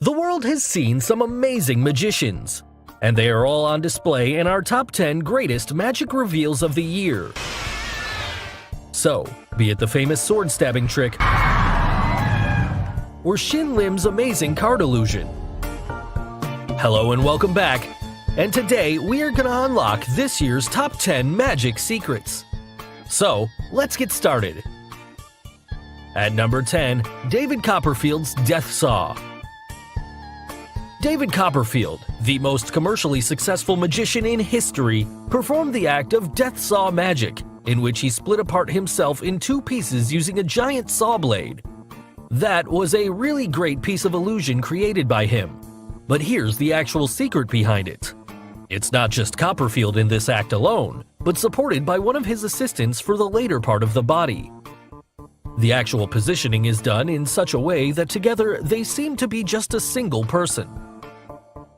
The world has seen some amazing magicians, and they are all on display in our top 10 greatest magic reveals of the year. So, be it the famous sword stabbing trick or Shin Lim's amazing card illusion. Hello and welcome back, and today we are gonna unlock this year's top 10 magic secrets. So, let's get started. At number 10, David Copperfield's Death Saw. David Copperfield, the most commercially successful magician in history, performed the act of death saw magic, in which he split apart himself in two pieces using a giant saw blade. That was a really great piece of illusion created by him. But here's the actual secret behind it. It's not just Copperfield in this act alone, but supported by one of his assistants for the later part of the body. The actual positioning is done in such a way that together they seem to be just a single person.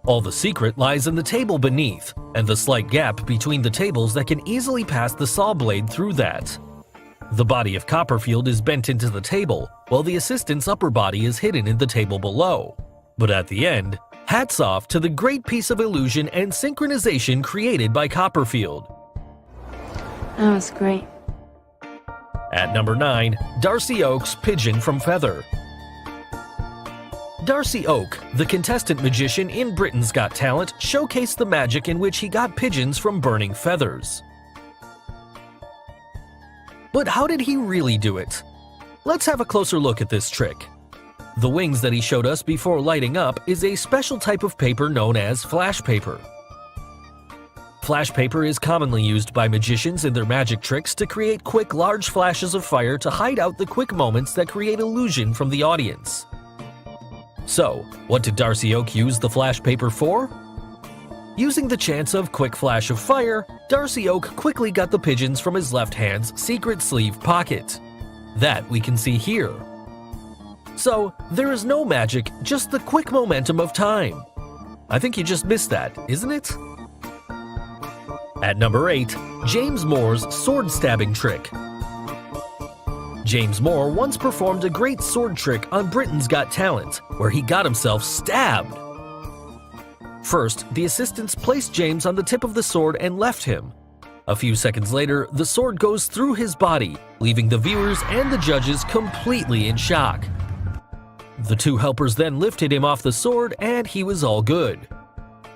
All the secret lies in the table beneath, and the slight gap between the tables that can easily pass the saw blade through that. The body of Copperfield is bent into the table, while the assistant's upper body is hidden in the table below. But at the end, hats off to the great piece of illusion and synchronization created by Copperfield. That was great. At number 9, Darcy Oak's Pigeon from Feather. Darcy Oak, the contestant magician in Britain's Got Talent, showcased the magic in which he got pigeons from burning feathers. But how did he really do it? Let's have a closer look at this trick. The wings that he showed us before lighting up is a special type of paper known as flash paper. Flash paper is commonly used by magicians in their magic tricks to create quick, large flashes of fire to hide out the quick moments that create illusion from the audience. So, what did Darcy Oak use the flash paper for? Using the chance of quick flash of fire, Darcy Oak quickly got the pigeons from his left hand's secret sleeve pocket. That we can see here. So, there is no magic, just the quick momentum of time. I think you just missed that, isn't it? At number 8, James Moore's sword stabbing trick. James Moore once performed a great sword trick on Britain's Got Talent, where he got himself stabbed. First, the assistants placed James on the tip of the sword and left him. A few seconds later, the sword goes through his body, leaving the viewers and the judges completely in shock. The two helpers then lifted him off the sword and he was all good.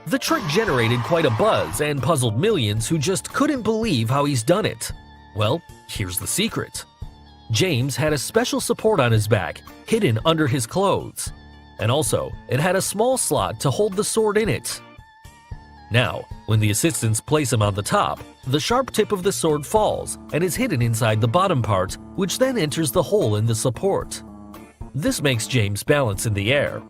The trick generated quite a buzz and puzzled millions who just couldn't believe how he's done it. Well, here's the secret. James had a special support on his back, hidden under his clothes. And also, it had a small slot to hold the sword in it. Now, when the assistants place him on the top, the sharp tip of the sword falls and is hidden inside the bottom part, which then enters the hole in the support. This makes James balance in the air.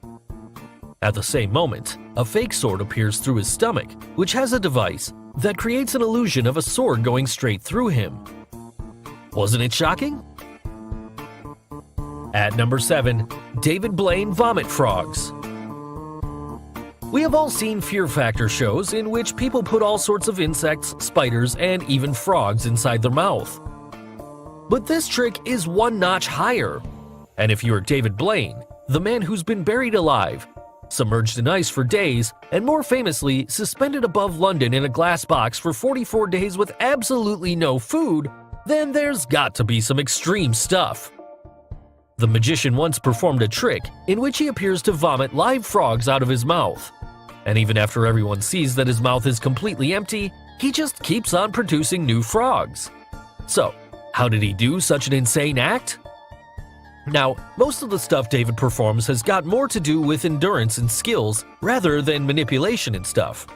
At the same moment, a fake sword appears through his stomach, which has a device that creates an illusion of a sword going straight through him. Wasn't it shocking? At number 7, David Blaine Vomit Frogs. We have all seen Fear Factor shows in which people put all sorts of insects, spiders, and even frogs inside their mouth. But this trick is one notch higher. And if you're David Blaine, the man who's been buried alive, submerged in ice for days, and more famously suspended above London in a glass box for 44 days with absolutely no food, then there's got to be some extreme stuff. The magician once performed a trick in which he appears to vomit live frogs out of his mouth. And even after everyone sees that his mouth is completely empty, he just keeps on producing new frogs. So, how did he do such an insane act? Now, most of the stuff David performs has got more to do with endurance and skills rather than manipulation and stuff.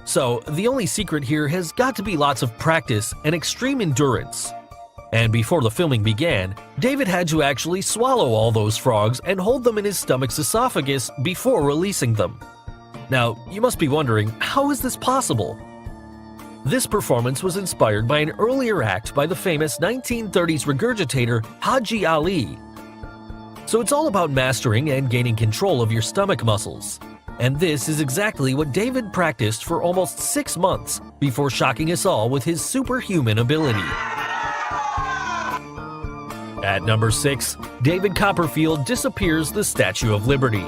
So, the only secret here has got to be lots of practice and extreme endurance. And before the filming began, David had to actually swallow all those frogs and hold them in his stomach's esophagus before releasing them. Now, you must be wondering, how is this possible? This performance was inspired by an earlier act by the famous 1930s regurgitator Haji Ali. So it's all about mastering and gaining control of your stomach muscles. And this is exactly what David practiced for almost 6 months before shocking us all with his superhuman ability. At number 6, David Copperfield disappears the Statue of Liberty.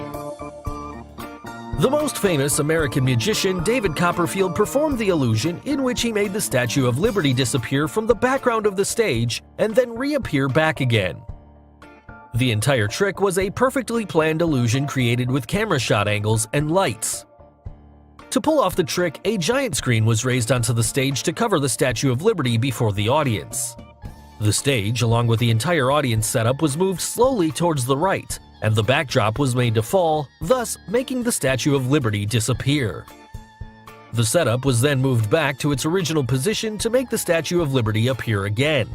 The most famous American magician David Copperfield performed the illusion in which he made the Statue of Liberty disappear from the background of the stage and then reappear back again. The entire trick was a perfectly planned illusion created with camera shot angles and lights. To pull off the trick, a giant screen was raised onto the stage to cover the Statue of Liberty before the audience. The stage, along with the entire audience setup, was moved slowly towards the right, and the backdrop was made to fall, thus making the Statue of Liberty disappear. The setup was then moved back to its original position to make the Statue of Liberty appear again.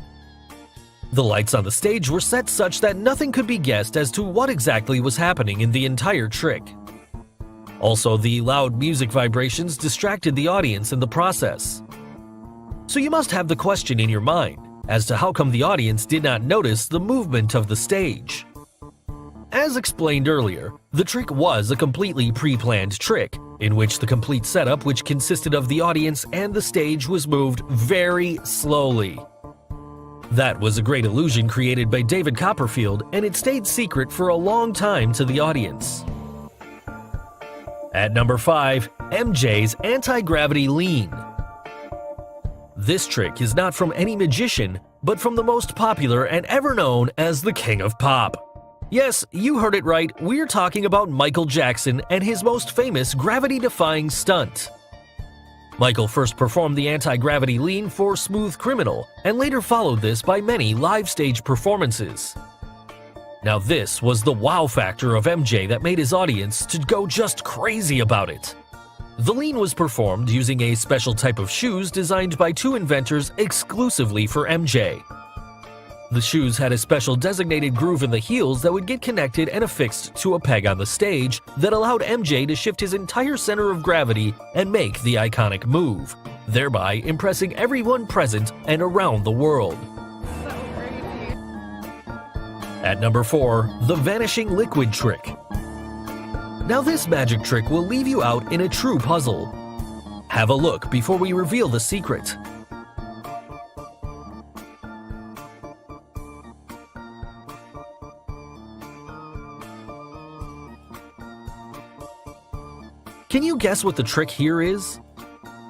The lights on the stage were set such that nothing could be guessed as to what exactly was happening in the entire trick. Also, the loud music vibrations distracted the audience in the process. So you must have the question in your mind as to how come the audience did not notice the movement of the stage. As explained earlier, the trick was a completely pre-planned trick, in which the complete setup, which consisted of the audience and the stage, was moved very slowly. That was a great illusion created by David Copperfield, and it stayed secret for a long time to the audience. At number 5, MJ's anti-gravity lean. This trick is not from any magician, but from the most popular and ever known as the King of Pop. Yes, you heard it right, we're talking about Michael Jackson and his most famous gravity-defying stunt. Michael first performed the anti-gravity lean for Smooth Criminal, and later followed this by many live stage performances. Now this was the wow factor of MJ that made his audience to go just crazy about it. The lean was performed using a special type of shoes designed by two inventors exclusively for MJ. The shoes had a special designated groove in the heels that would get connected and affixed to a peg on the stage that allowed MJ to shift his entire center of gravity and make the iconic move, thereby impressing everyone present and around the world. At number 4, the vanishing liquid trick. Now this magic trick will leave you out in a true puzzle. Have a look before we reveal the secret. Can you guess what the trick here is?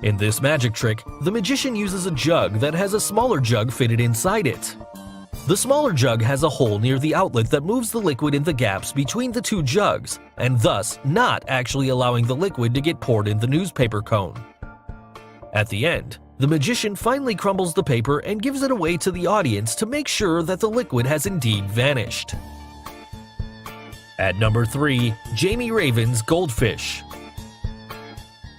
In this magic trick, the magician uses a jug that has a smaller jug fitted inside it. The smaller jug has a hole near the outlet that moves the liquid in the gaps between the two jugs, and thus not actually allowing the liquid to get poured in the newspaper cone. At the end, the magician finally crumbles the paper and gives it away to the audience to make sure that the liquid has indeed vanished. At number 3, Jamie Raven's goldfish.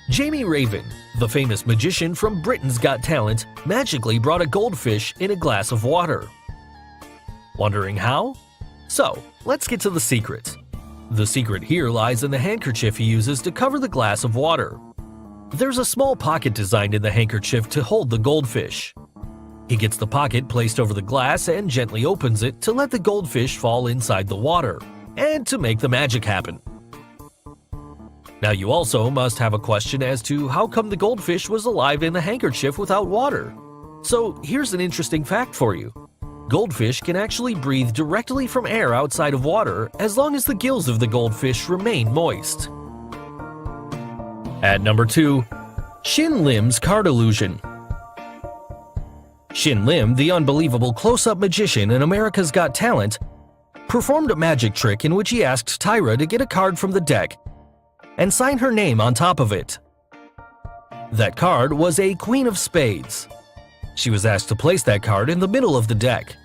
Jamie Raven, the famous magician from Britain's Got Talent, magically brought a goldfish in a glass of water. Wondering how? So, let's get to the secret. The secret here lies in the handkerchief he uses to cover the glass of water. There's a small pocket designed in the handkerchief to hold the goldfish. He gets the pocket placed over the glass and gently opens it to let the goldfish fall inside the water, and to make the magic happen. Now you also must have a question as to how come the goldfish was alive in the handkerchief without water. So here's an interesting fact for you. Goldfish can actually breathe directly from air outside of water as long as the gills of the goldfish remain moist. At number 2, Shin Lim's card illusion. Shin Lim, the unbelievable close-up magician in America's Got Talent, performed a magic trick in which he asked Tyra to get a card from the deck and sign her name on top of it. That card was a Queen of Spades. She was asked to place that card in the middle of the deck.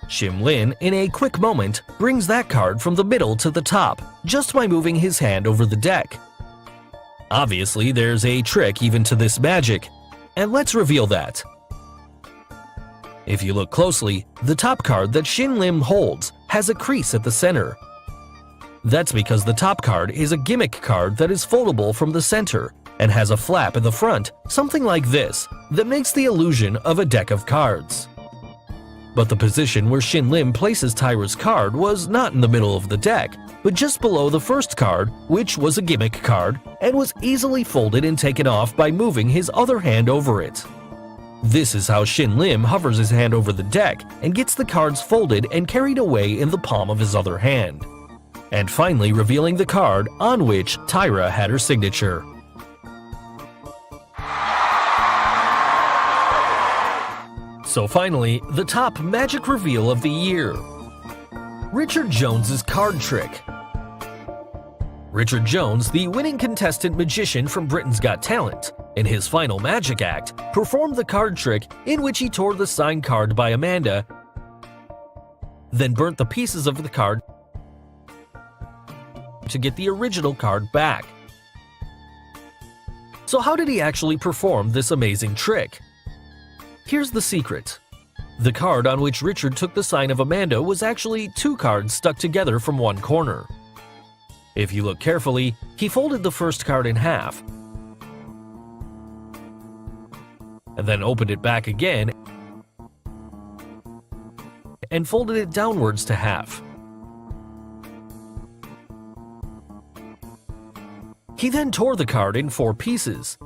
Shin Lim, in a quick moment, brings that card from the middle to the top, just by moving his hand over the deck. Obviously, there's a trick even to this magic, and let's reveal that. If you look closely, the top card that Shin Lim holds has a crease at the center. That's because the top card is a gimmick card that is foldable from the center and has a flap in the front, something like this, that makes the illusion of a deck of cards. But the position where Shin Lim places Tyra's card was not in the middle of the deck, but just below the first card, which was a gimmick card, and was easily folded and taken off by moving his other hand over it. This is how Shin Lim hovers his hand over the deck and gets the cards folded and carried away in the palm of his other hand. and finally revealing the card on which Tyra had her signature. So finally, the top magic reveal of the year. Richard Jones's card trick. Richard Jones, the winning contestant magician from Britain's Got Talent, in his final magic act, performed the card trick in which he tore the signed card by Amanda, then burnt the pieces of the card to get the original card back. So how did he actually perform this amazing trick? Here's the secret. The card on which Richard took the sign of Amanda was actually two cards stuck together from one corner. If you look carefully, he folded the first card in half, and then opened it back again and folded it downwards to half. He then tore the card in 4 pieces,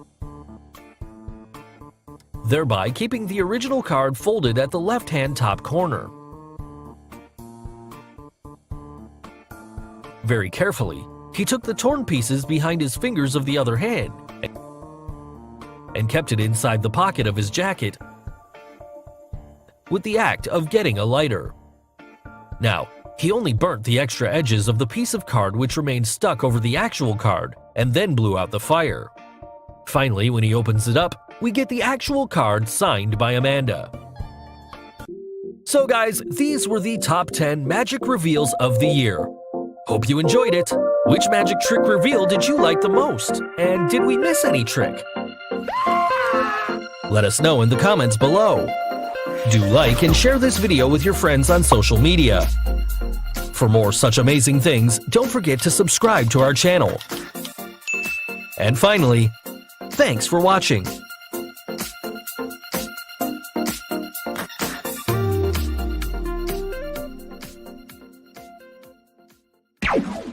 thereby keeping the original card folded at the left-hand top corner. Very carefully, he took the torn pieces behind his fingers of the other hand and kept it inside the pocket of his jacket with the act of getting a lighter. Now, he only burnt the extra edges of the piece of card which remained stuck over the actual card and then blew out the fire. Finally, when he opens it up, we get the actual card signed by Amanda. So guys, these were the top 10 magic reveals of the year. Hope you enjoyed it. Which magic trick reveal did you like the most? And did we miss any trick? Let us know in the comments below. Do like and share this video with your friends on social media. For more such amazing things, don't forget to subscribe to our channel. And finally, thanks for watching. You